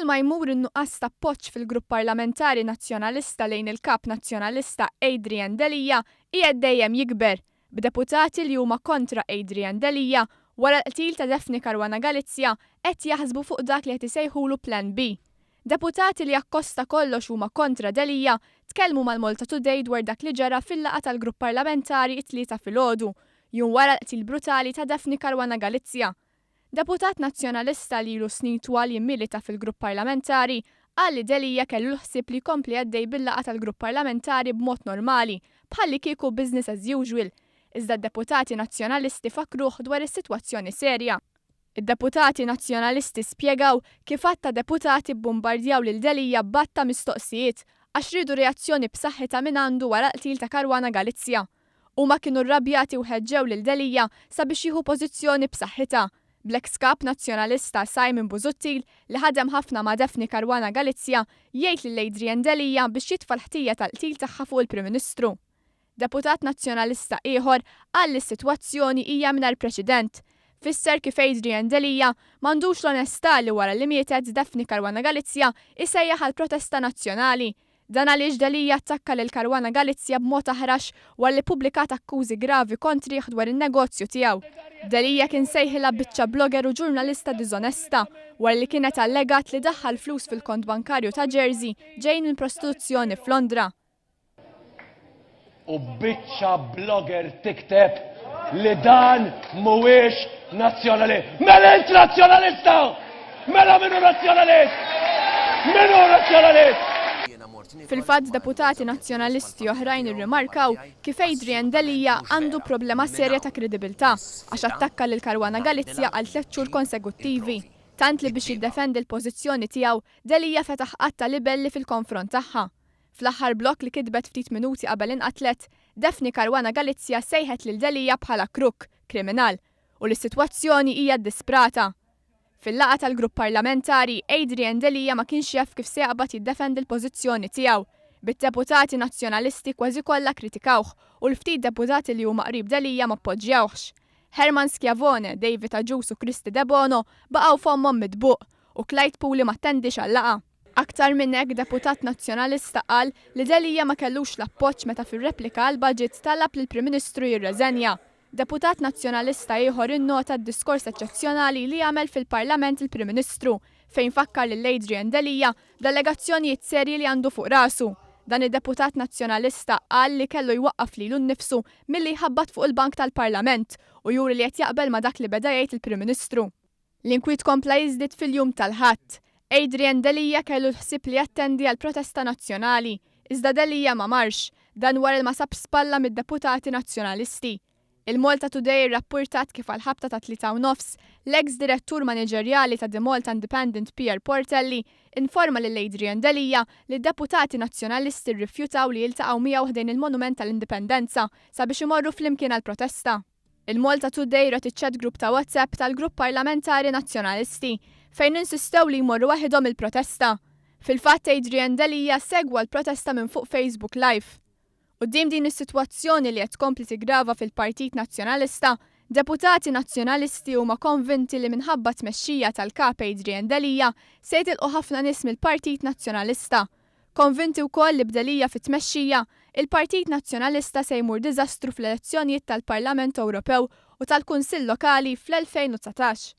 Kull ma jmur in-nuqqas ta' appoġġ fil-Grupp Parlamentari Nazzjonalista lejn il-Kap Nazzjonalista Adrian Delija qiegħed dejjem jikber, b'deputati li huma kontra Adrian Delija wara l-qtil ta' Daphne Caruana Galizia qed jaħsbu fuq dak li qed isejħulu Plan B. Deputati li akkosta kollox huma kontra Delija tkellmu mal-Malta Today dwar dak li ġara fil-laqgħa tal-Grupp Parlamentari t-tlieta filgħodu, jum wara l-qtil brutali ta' Daphne Caruana Galizia. Deputat nazzjonalista li ilu snin twal jimmilita fil-Grupp Parlamentari qal li Delija kellu l-ħsieb li jkompli għaddej bil-laqgħa tal-Grupp Parlamentari b'mod normali, bħalli kieku business as usual. Iżda d-deputati nazzjonalisti fakruh dwar is-sitwazzjoni serja. Id-deputati nazzjonalisti spjegaw kif għatta deputati bombardjaw lil Delija b'batta mistoqsijiet għax ridu reazzjoni b'saħħitha minn għandu wara l-qtil ta' Caruana Galizia. Huma kienu rrabjati u ħeġġew lil Delija sabiex jieħu pożizzjoni b'saħħitha. Black-Scap nazzjonalista Simon Busuttil li ħadem ħafna ma' Daphne Caruana Galizia jgħid lil Adrian Delija biex jitfa' l-ħtija tal-qtil tagħha fuq il-Prim Ministru. Deputat nazzjonalista ieħor qal li s-sitwazzjoni hija mingħajr preċedent. Fisser kif Adrian Delija m'għandux l-onestà li wara li mietet Daphne Caruana Galizia isejjaħ għal protesta nazzjonali. Dan għaliex Delija attakka lil Caruana Galizia b'mod aħrax wara li pubblikat akkużi gravi kontrih dwar in-negozju tiegħu. Delija kien sejħilha biċċa blogger u ġurnalista diżonesta wara li kienet allegat li daħħal flus fil-kont bankarju ta' Jersey ġejjin minn prostituzzjoni f'Londra. U biċċa blogger tikteb li dan mhuwiex nazzjonalist. Mela int nazzjonalista! Mela minnu nazzjonalist! Minnu nazzjonalist! Fil-fatt deputati nazzjonalisti oħrajn irrimarkaw kif Adrian Delija għandu problema serja ta' kredibilità għax attakka lil Caruana Galizia għal 3 xhur konseguttivi. Tant li biex jiddefendi l-pożizzjoni tiegħu Delija fetaħ qatta libelli fil-konfront tagħha. Fl-aħħar blok li kitbet ftit minuti qabel inqatlet, Daphne Caruana Galizia sejħet lil Delija bħala kruk, kriminal, u l-sitwazzjoni hija disprata. Fil-laqgħa tal-Grupp Parlamentari, Adrian Delija ma kienx jaf kif se jaqbad jiddefendi l-pożizzjoni tiegħu. Bid-deputati nazzjonalisti kważi kollha kritikawh u l-ftit deputati li huma qrib Delija ma appoġġjawhx. Herman Schiavone, David Agius u Kristi De Bono baqgħu f'ommhom midbuq u Clyde Puli ma attendix għall-laqgħa. Aktar minn hekk deputat nazzjonalista qal li Delija ma kellux l-appoġġ meta fir-replika għall budget talab lill Prim Ministru jirreżenja. Deputat nazzjonalista ieħor innota d-diskors eċċezzjonali li għamel fil-Parlament il-Prim Ministru fejn fakkar lil Adrian Delija b'delegazzjonijiet serji li għandu fuq rasu. Dan id-deputat nazzjonalista qal li kellu jwaqqaf lilu nnifsu milli jħabbat fuq il-bank tal-Parlament u juri li qed jaqbel ma dak li beda jgħid il-Prim Ministru. L-inkwiet kompla jiżdied fil-jum tal-Ħadd. Adrian Delija kellu l-ħsieb li jattendi għal protesta nazzjonali, iżda Delija ma marx, dan wara ma sab spalla mid-deputati nazzjonalisti. Il-Malta Today rrappurtat kif għal-ħabta ta' 3:30 l-ex direttur maniġerjali ta' The Malta Independent PR Portelli informa lil Adrian Delija li d-deputati nazzjonalisti rrifjutaw li jiltaqgħu miegħu ħdejn il-Monument tal-Indipendenza sabiex imorru flimkien għall-protesta. Il-Malta Today rat iċ-chat group ta' WhatsApp tal-Grupp Parlamentari Nazzjonalisti fejn insistew li jmorru waħedhom il-protesta. Fil-fatt Adrian Delija segwa l-protesta minn fuq Facebook Live. Quddiem din is-sitwazzjoni li qed tkompli tigrava fil-Partit Nazzjonalista, deputati nazzjonalisti huma konvinti li minħabba tmexxija tal-kap Adrian Delija se jitilqu ħafna nies mill-Partit Nazzjonalista. Konvinti wkoll li b'Delija fit-tmexxija, il-Partit Nazzjonalista se jmur diżastru fl-elezzjonijiet tal-Parlament Ewropew u tal-Kunsill Lokali fl-2019.